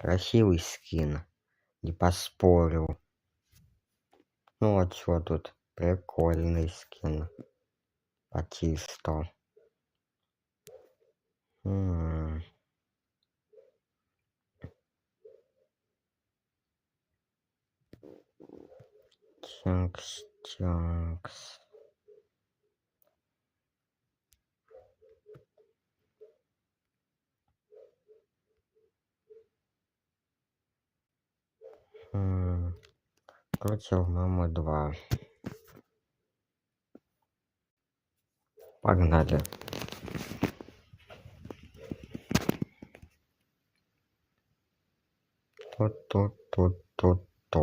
Красивый скин, не поспорил. Ну вот что тут, прикольный скин. Батисто. Чанкс. Против мамы 2. Погнали. То-то-то-то-то.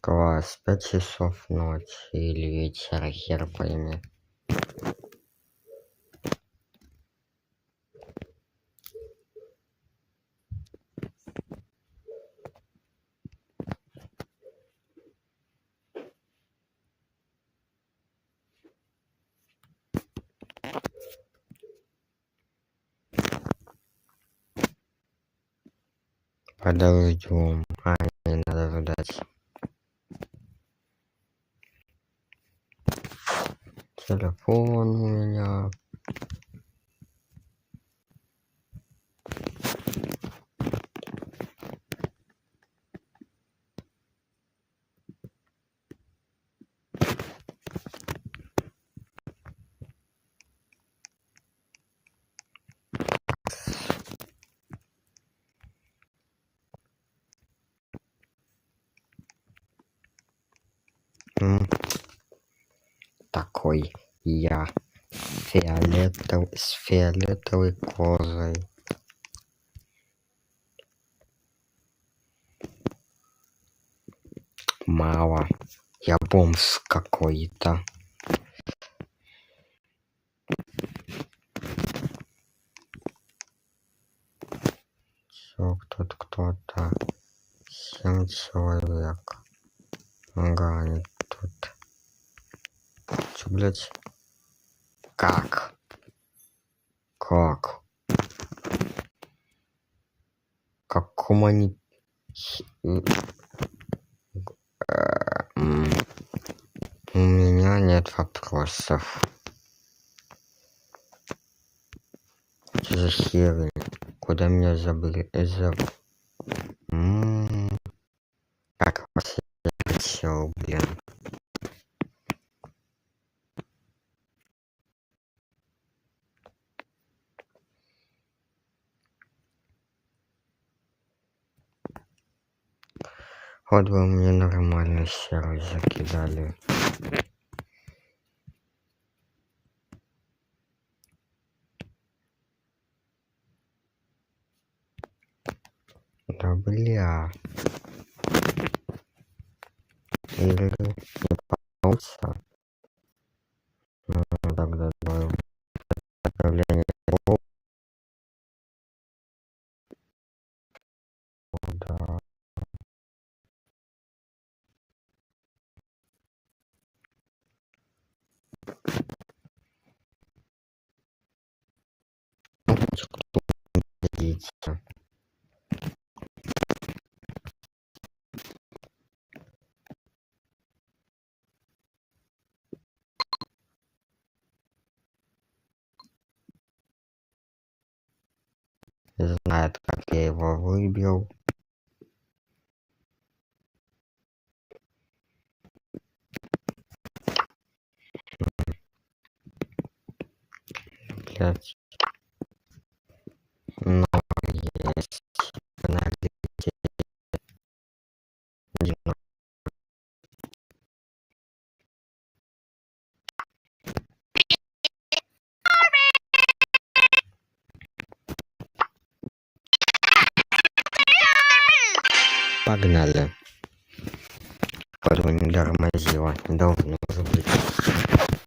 Класс, 5 часов ночи или вечера, хер пойми. Подождем. Не надо ждать. Телефон у меня. Такой я с фиолетовой кожей. Мало. Я бомж какой-то. Тут кто-то. 7 человек. Ага, они тут. Чё, блядь? Как? Каком они... У меня нет вопросов. Что за херня? Куда меня забыли? Как вас я хотел, блин. Вот бы мне нормально серый закидали. Да бля. Или не получится. Ну, тогда давай отправление. Да. Идите. Знает, как я его выбил. Блять. Но есть. Погнали. Подвой не тормозила. Не должно уже быть.